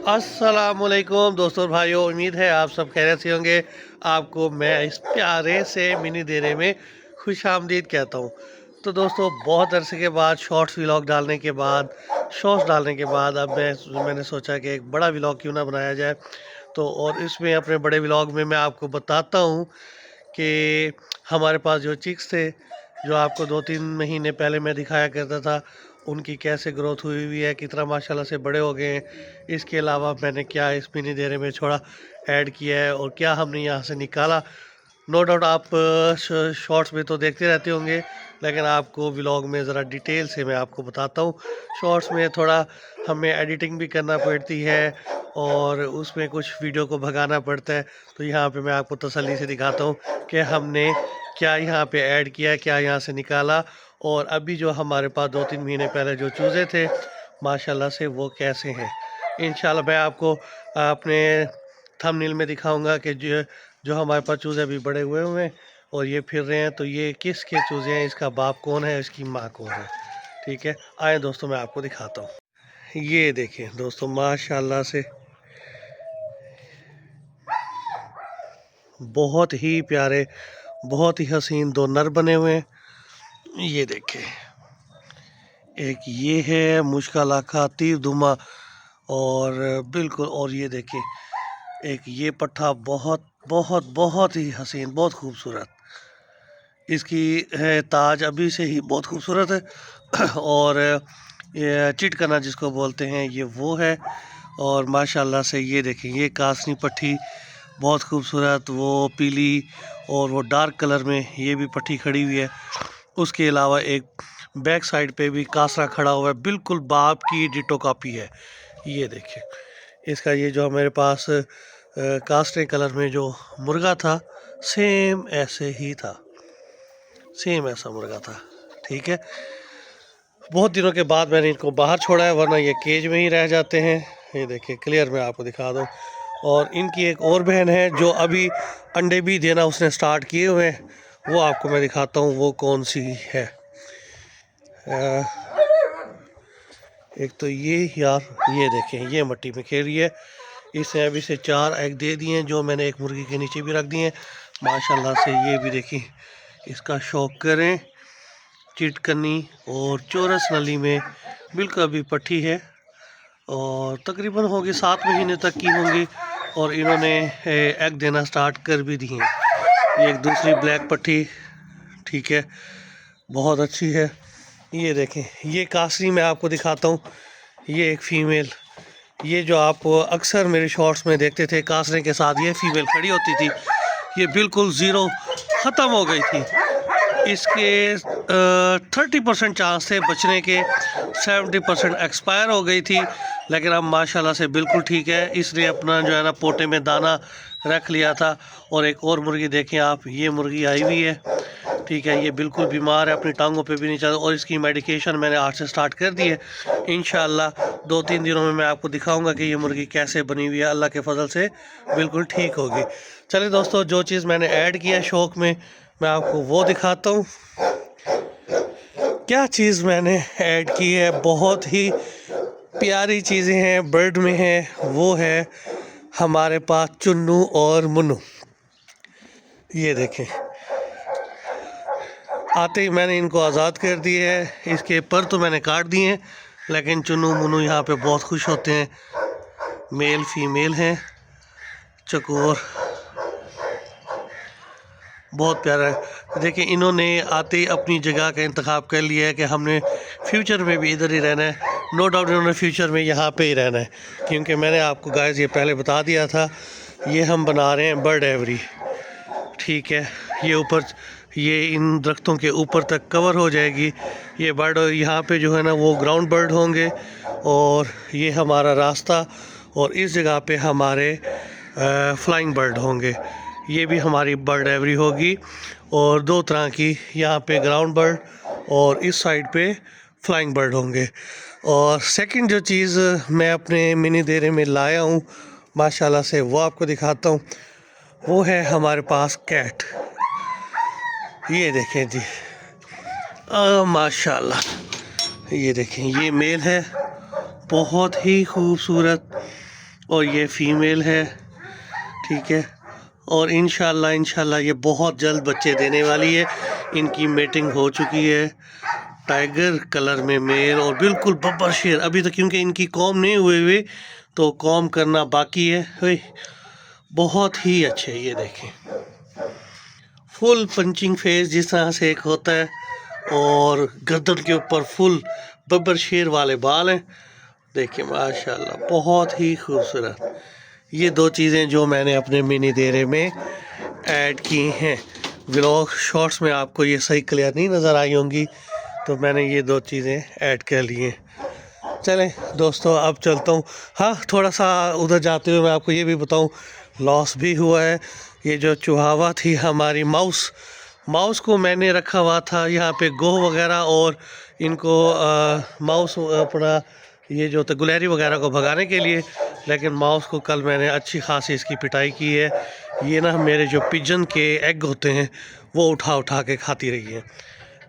अस्सलामुअलैकुम दोस्तों भाइयों, उम्मीद है आप सब खैरियत से होंगे। आपको मैं इस प्यारे से मिनी देरे में खुश आमदीद कहता हूँ। तो दोस्तों, बहुत अरसे के बाद शॉर्ट्स व्लॉग डालने के बाद अब मैंने सोचा कि एक बड़ा व्लॉग क्यों ना बनाया जाए। तो और इसमें अपने बड़े व्लॉग में मैं आपको बताता हूँ कि हमारे पास जो चिक्स थे, जो आपको 2-3 महीने पहले मैं दिखाया करता था, उनकी कैसे ग्रोथ हुई हुई है, कितना माशाल्लाह से बड़े हो गए हैं। इसके अलावा मैंने क्या इस मिनी डेरे में थोड़ा ऐड किया है और क्या हमने यहाँ से निकाला। नो डाउट आप शॉर्ट्स में तो देखते रहते होंगे, लेकिन आपको व्लॉग में ज़रा डिटेल से मैं आपको बताता हूँ। शॉर्ट्स में थोड़ा हमें एडिटिंग भी करना पड़ती है और उसमें कुछ वीडियो को भगाना पड़ता है। तो यहाँ पे मैं आपको तसल्ली से दिखाता हूँ कि हमने क्या यहाँ पे ऐड किया, क्या यहाँ से निकाला, और अभी जो हमारे पास 2-3 महीने पहले जो चूज़े थे माशाल्लाह से वो कैसे हैं। इंशाल्लाह मैं आपको अपने थंबनेल में दिखाऊंगा कि जो जो हमारे पास चूज़े अभी बड़े हुए हैं और ये फिर रहे हैं, तो ये किसके चूज़े हैं, इसका बाप कौन है, इसकी माँ कौन है। ठीक है, आए दोस्तों मैं आपको दिखाता हूँ। ये देखें दोस्तों, माशाल्लाह से बहुत ही प्यारे, बहुत ही हसीन दो नर बने हुए हैं। ये देखें, एक ये है मुश्किल आखा तीर धुमा, और बिल्कुल, और ये देखें एक ये पट्ठा, बहुत बहुत बहुत ही हसीन, बहुत खूबसूरत। इसकी है ताज अभी से ही बहुत खूबसूरत है और ये चिटकना जिसको बोलते हैं ये वो है। और माशाल्लाह से ये देखें, ये कासनी पट्टी बहुत खूबसूरत, वो पीली और वो डार्क कलर में ये भी पट्टी खड़ी हुई है। उसके अलावा एक बैक साइड पे भी कासरा खड़ा हुआ है, बिल्कुल बाप की डिटो कॉपी है। ये देखें इसका, ये जो मेरे पास कास्टे कलर में जो मुर्गा था, सेम ऐसे ही था, सेम ऐसा मुर्गा था। ठीक है, बहुत दिनों के बाद मैंने इनको बाहर छोड़ा है, वरना ये केज में ही रह जाते हैं। ये देखिए क्लियर मैं आपको दिखा दूँ। और इनकी एक और बहन है जो अभी अंडे भी देना उसने स्टार्ट किए हुए हैं, वो आपको मैं दिखाता हूँ वो कौन सी है। एक तो ये यार, ये देखें ये मट्टी में खेल रही है। इसने अभी से 4 एग दे दिए हैं, जो मैंने एक मुर्गी के नीचे भी रख दिए हैं माशाल्लाह से। ये भी देखिए, इसका शौक करें, चिटकनी और चौरस नली में बिल्कुल अभी पट्टी है और तकरीबन होगी 7 महीने तक की होंगी, और इन्होंने एग देना स्टार्ट कर भी दिए हैं। ये एक दूसरी ब्लैक पट्टी, ठीक है, बहुत अच्छी है। ये देखें, ये कासरी मैं आपको दिखाता हूँ, ये एक फ़ीमेल, ये जो आप अक्सर मेरे शॉर्ट्स में देखते थे, कासरे के साथ ये फीमेल खड़ी होती थी, ये बिल्कुल ज़ीरो ख़त्म हो गई थी। इसके 30% चांस थे बचने के, 70% एक्सपायर हो गई थी, लेकिन अब माशाल्लाह से बिल्कुल ठीक है। इसने अपना जो है ना पोटे में दाना रख लिया था। और एक और मुर्गी देखें आप, ये मुर्गी आई हुई है, ठीक है, ये बिल्कुल बीमार है, अपनी टांगों पे भी नहीं चलता, और इसकी मेडिकेशन मैंने आज से स्टार्ट कर दी है। इंशाल्लाह 2-3 दिनों में मैं आपको दिखाऊंगा कि ये मुर्गी कैसे बनी हुई है, अल्लाह के फजल से बिल्कुल ठीक होगी। चलिए दोस्तों, जो चीज़ मैंने ऐड किया शौक़ में, मैं आपको वो दिखाता हूँ। क्या चीज़ मैंने ऐड की है, बहुत ही प्यारी चीज़ें हैं, बर्ड में है, वो है हमारे पास चुन्नू और मुन्नू। ये देखें, आते ही मैंने इनको आज़ाद कर दिए है। इसके पर तो मैंने काट दिए हैं, लेकिन चुन्नू मुन्नू यहाँ पे बहुत खुश होते हैं। मेल फीमेल हैं, चकोर, बहुत प्यारा है। देखिए, इन्होंने आते ही अपनी जगह का इंतखाब कर लिया है कि हमने फ्यूचर में भी इधर ही रहना है। नो डाउट इन्होंने फ्यूचर में यहाँ पे ही रहना है, क्योंकि मैंने आपको गाइस ये पहले बता दिया था, ये हम बना रहे हैं बर्ड एवरी। ठीक है, ये ऊपर, ये इन दरख्तों के ऊपर तक कवर हो जाएगी ये बर्ड। यहाँ पे जो है ना वो ग्राउंड बर्ड होंगे, और ये हमारा रास्ता, और इस जगह पे हमारे फ्लाइंग बर्ड होंगे। ये भी हमारी बर्ड एवरी होगी, और 2 तरह की, यहाँ पे ग्राउंड बर्ड और इस साइड पे फ्लाइंग बर्ड होंगे। और सेकंड जो चीज़ मैं अपने मिनी देरे में लाया हूँ माशाल्लाह से, वो आपको दिखाता हूँ, वो है हमारे पास कैट। ये देखें जी, माशाल्लाह, ये देखें, ये मेल है, बहुत ही खूबसूरत, और ये फीमेल है, ठीक है। और इंशाल्लाह ये बहुत जल्द बच्चे देने वाली है। इनकी मेटिंग हो चुकी है। टाइगर कलर में मेल और बिल्कुल बब्बर शेर। अभी तो क्योंकि इनकी कॉम नहीं हुए तो कॉम करना बाकी है। बहुत ही अच्छे, ये देखें फुल पंचिंग फेस जिस तरह से एक होता है, और गर्दन के ऊपर फुल बब्बर शेर वाले बाल हैं। देखिए माशाल्लाह बहुत ही खूबसूरत। ये दो चीज़ें जो मैंने अपने मिनी देरे में ऐड की हैं। व्लॉग शॉर्ट्स में आपको ये सही क्लियर नहीं नज़र आई होंगी, तो मैंने ये दो चीज़ें ऐड कर ली हैं। चलें दोस्तों, अब चलता हूँ। हाँ, थोड़ा सा उधर जाते हुए मैं आपको ये भी बताऊँ, लॉस भी हुआ है। ये जो चुहावा थी हमारी माउस को मैंने रखा हुआ था यहाँ पे गोह वगैरह और इनको माउस अपना ये जो गुलहरी वगैरह को भगाने के लिए। लेकिन माउस को कल मैंने अच्छी खासी इसकी पिटाई की है। ये ना मेरे जो पिजन के एग होते हैं वो उठा उठा के खाती रही है।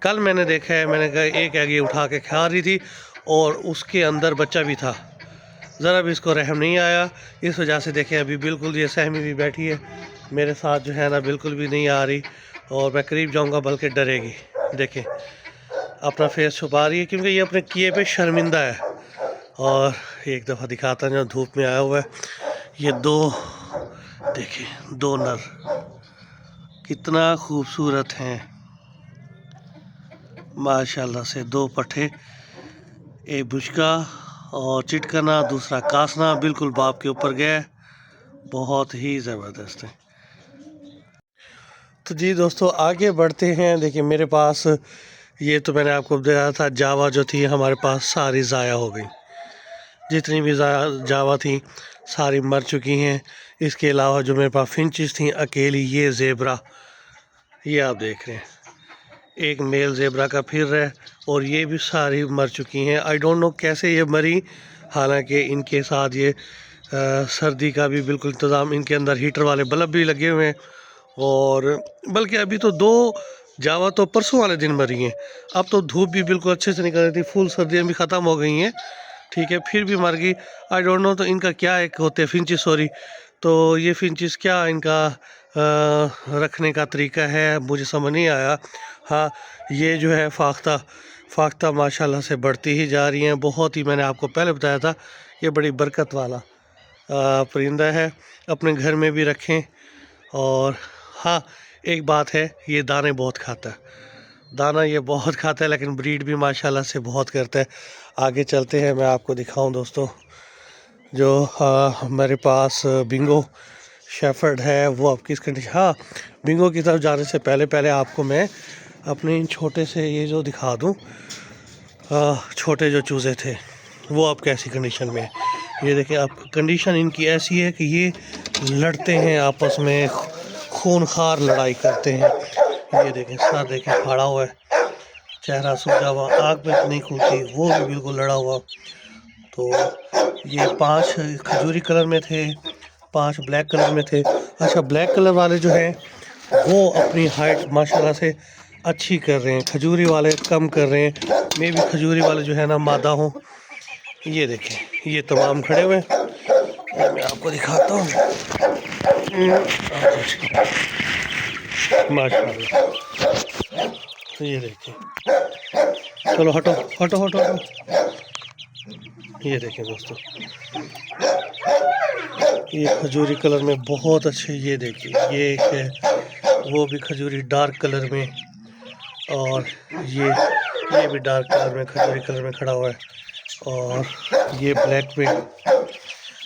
कल मैंने देखा है, मैंने कहा एक एग ये उठा के खा रही थी और उसके अंदर बच्चा भी था। ज़रा भी इसको रहम नहीं आया। इस वजह से देखें अभी बिल्कुल ये सहमी भी बैठी है मेरे साथ, जो है ना बिल्कुल भी नहीं आ रही, और मैं करीब जाऊंगा बल्कि डरेगी। देखें अपना फेस छुपा रही है क्योंकि ये अपने किए पे शर्मिंदा है। और एक दफ़ा दिखाता जो धूप में आया हुआ है, ये दो देखें, दो नर कितना खूबसूरत हैं माशाल्लाह से। दो पट्ठे, एक बुशका और चिटकना, दूसरा कासना, बिल्कुल बाप के ऊपर गया। बहुत ही ज़बरदस्त है। तो जी दोस्तों आगे बढ़ते हैं। देखिए मेरे पास ये तो मैंने आपको बताया था, जावा जो थी हमारे पास सारी ज़ाया हो गई। जितनी भी जावा थी सारी मर चुकी हैं। इसके अलावा जो मेरे पास फिंचेस थी अकेली, ये ज़ेबरा, ये आप देख रहे हैं एक मेल ज़ेबरा का फिर है, और ये भी सारी मर चुकी हैं। आई डोंट नो कैसे ये मरी, हालांकि इनके साथ ये सर्दी का भी बिल्कुल इंतज़ाम, इनके अंदर हीटर वाले बल्ब भी लगे हुए हैं। और बल्कि अभी तो दो जावा तो परसों वाले दिन मरी हैं। अब तो धूप भी बिल्कुल अच्छे से निकल रही थी, फुल सर्दियाँ भी ख़त्म हो गई हैं, ठीक है, फिर भी मर गई। आई डोंट नो तो इनका क्या एक होते हैं फिंचिस, सॉरी, तो ये फिंचिस क्या इनका रखने का तरीका है मुझे समझ नहीं आया। हाँ, ये जो है फाख्ता माशाल्लाह से बढ़ती ही जा रही हैं। बहुत ही, मैंने आपको पहले बताया था, ये बड़ी बरकत वाला परिंदा है, अपने घर में भी रखें। और हाँ, एक बात है, ये दाने बहुत खाता है, दाना ये बहुत खाता है, लेकिन ब्रीड भी माशाल्लाह से बहुत करता है। आगे चलते हैं, मैं आपको दिखाऊं दोस्तों, जो मेरे पास बिंगो शेफर्ड है वो अब किस कंडीशन। हाँ, बिंगो की तरफ जाने से पहले पहले आपको मैं अपने इन छोटे से ये जो दिखा दूँ, छोटे जो चूज़े थे वो अब कैसी कंडीशन में है। ये देखें, अब कंडीशन इनकी ऐसी है कि ये लड़ते हैं आपस में, खूनखार लड़ाई करते हैं। ये देखें, सर देखें फाड़ा हुआ है, चेहरा सूजा हुआ, आँख में नहीं खुलती, वो भी बिल्कुल लड़ा हुआ। तो ये 5 खजूरी कलर में थे, 5 ब्लैक कलर में थे। अच्छा, ब्लैक कलर वाले जो हैं वो अपनी हाइट माशाल्लाह से अच्छी कर रहे हैं, खजूरी वाले कम कर रहे हैं। मैं भी खजूरी वाले जो है ना मादा हूँ। ये देखें, ये तमाम खड़े हुए हैं, मैं आपको दिखाता हूँ माशाल्लाह। तो ये देखें, चलो हटो हटो हटो हटो। ये देखें दोस्तों, ये खजूरी कलर में बहुत अच्छे। ये देखिए, ये एक है, वो भी खजूरी डार्क कलर में, और ये भी डार्क कलर में, खजूरी कलर में खड़ा हुआ है, और ये ब्लैक में।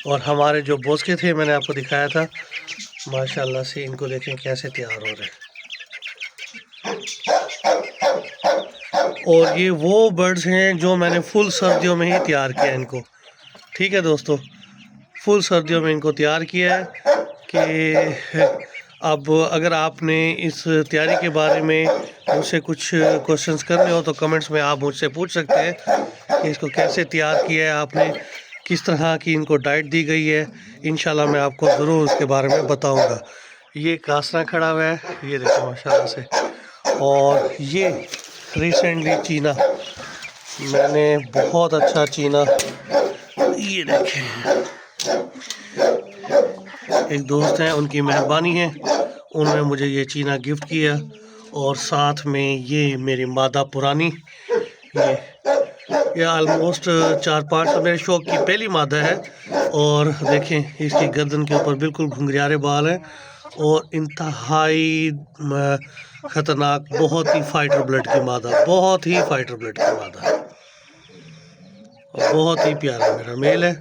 और हमारे जो बोस्के थे मैंने आपको दिखाया था, माशाल्लाह से इनको देखें कैसे तैयार हो रहे हैं। और ये वो बर्ड्स हैं जो मैंने फुल सर्दियों में ही तैयार किया इनको, ठीक है दोस्तों, फुल सर्दियों में इनको तैयार किया है। कि अब अगर आपने इस तैयारी के बारे में मुझसे कुछ क्वेश्चंस करने हो तो कमेंट्स में आप मुझसे पूछ सकते हैं कि इसको कैसे तैयार किया है आपने, किस तरह की इनको डाइट दी गई है। इंशाल्लाह मैं आपको ज़रूर उसके बारे में बताऊंगा। ये कासना खड़ा हुआ है, ये देखो माशाल्लाह से। और ये रिसेंटली चीना, मैंने बहुत अच्छा चीना, ये देखें एक दोस्त हैं, उनकी मेहरबानी है, उन्होंने मुझे ये चीना गिफ्ट किया। और साथ में ये मेरी मादा पुरानी, ये ऑलमोस्ट 4-5 तो मेरे शौक की पहली मादा है। और देखें इसकी गर्दन के ऊपर बिल्कुल घुंघरारे बाल हैं और इंतहाई ख़तरनाक, बहुत ही फाइटर ब्लड की मादा, बहुत ही फाइटर ब्लड की मादा, और बहुत ही प्यारा मेरा मेल है।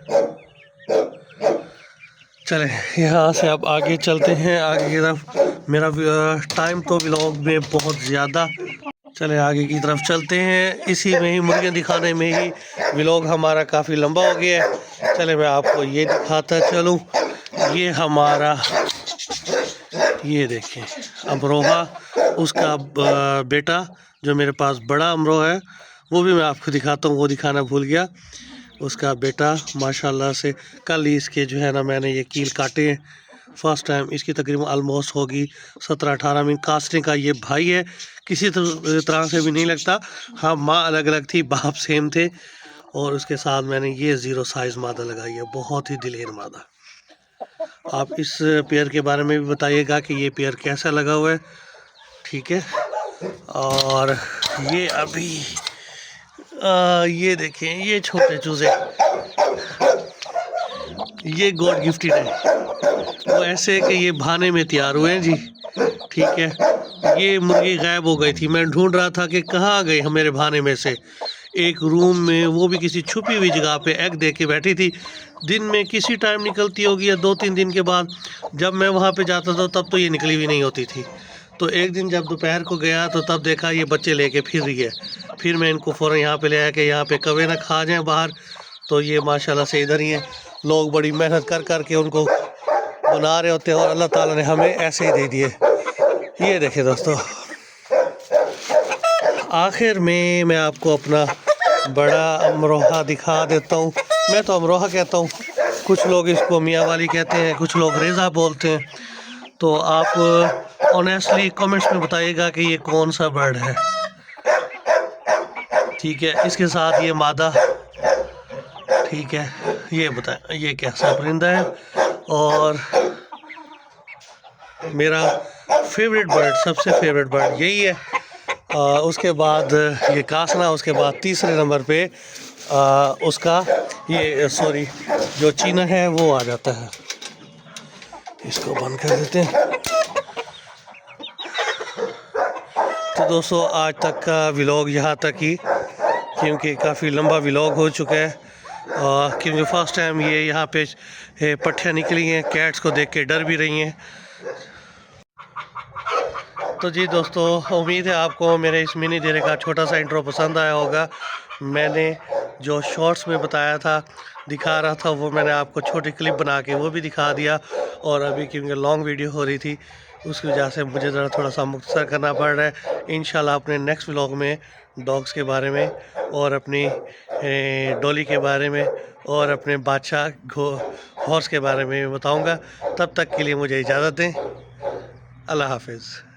चले यहाँ से अब आगे चलते हैं, आगे की तरफ। मेरा टाइम तो व्लॉग में बहुत ज़्यादा, चले आगे की तरफ चलते हैं। इसी में ही मुर्गियाँ दिखाने में ही व्लॉग हमारा काफ़ी लंबा हो गया है। चले मैं आपको ये दिखाता चलूँ। ये हमारा, ये देखें अमरोहा, उसका बेटा जो मेरे पास बड़ा अमरोहा है वो भी मैं आपको दिखाता हूँ, वो दिखाना भूल गया। उसका बेटा माशाल्लाह से, कल ही इसके जो है ना मैंने ये कील काटे हैं फर्स्ट टाइम। इसकी तकरीबन ऑलमोस्ट होगी 17-18 मिनट कास्टिंग का। ये भाई है, किसी तरह से भी नहीं लगता। हाँ, माँ अलग अलग थी, बाप सेम थे। और उसके साथ मैंने ये 0 साइज़ मादा लगाई है, बहुत ही दिलेर मादा। आप इस पेयर के बारे में भी बताइएगा कि ये पेयर कैसा लगा हुआ है, ठीक है। और ये अभी ये देखें, ये छोटे चूज़े, ये गॉड गिफ्टेड है। वो ऐसे कि ये भाने में तैयार हुए हैं जी, ठीक है। ये मुर्गी गायब हो गई थी, मैं ढूंढ रहा था कि कहाँ गई मेरे भाने में से। एक रूम में, वो भी किसी छुपी हुई जगह पे एग दे के बैठी थी। दिन में किसी टाइम निकलती होगी या 2-3 दिन के बाद। जब मैं वहाँ पे जाता था तब तो ये निकली हुई नहीं होती थी। तो एक दिन जब दोपहर को गया तो तब देखा ये बच्चे लेके फिर रही है। फिर मैं इनको फ़ौरन यहाँ पे ले आया कि यहाँ पे कौवे ना खा जाएं बाहर। तो ये माशाल्लाह से इधर ही हैं। लोग बड़ी मेहनत कर कर के उनको बना रहे होते हैं और अल्लाह ताला ने हमें ऐसे ही दे दिए। ये देखें दोस्तों, आखिर में मैं आपको अपना बड़ा अमरोहा दिखा देता हूँ। मैं तो अमरोहा कहता हूँ, कुछ लोग इसको मियाँ वाली कहते हैं, कुछ लोग रेज़ा बोलते हैं। तो आप ऑनेस्टली कमेंट्स में बताइएगा कि ये कौन सा बर्ड है, ठीक है। इसके साथ ये मादा, ठीक है। ये बताएं ये कैसा परिंदा है। और मेरा फेवरेट बर्ड, सबसे फेवरेट बर्ड यही है। उसके बाद ये कासना, उसके बाद तीसरे नंबर पे उसका ये सॉरी जो चीना है वो आ जाता है। इसको बंद कर देते हैं। तो दोस्तों आज तक का व्लॉग यहाँ तक ही, क्योंकि काफ़ी लंबा व्लॉग हो चुका है। क्योंकि फ़र्स्ट टाइम ये यहाँ पे पट्टियाँ निकली हैं, कैट्स को देख के डर भी रही हैं। तो जी दोस्तों, उम्मीद है आपको मेरे इस मिनी डेरे का छोटा सा इंट्रो पसंद आया होगा। मैंने जो शॉर्ट्स में बताया था, दिखा रहा था, वो मैंने आपको छोटी क्लिप बना के वो भी दिखा दिया। और अभी क्योंकि लॉन्ग वीडियो हो रही थी उसकी वजह से मुझे ज़रा थोड़ा सा मुख्तसर करना पड़ रहा है। इंशाल्लाह अपने नेक्स्ट व्लॉग में डॉग्स के बारे में और अपनी डॉली के बारे में और अपने बादशाह हॉर्स के बारे में बताऊँगा। तब तक के लिए मुझे इजाज़त दें। अल्लाह हाफिज़।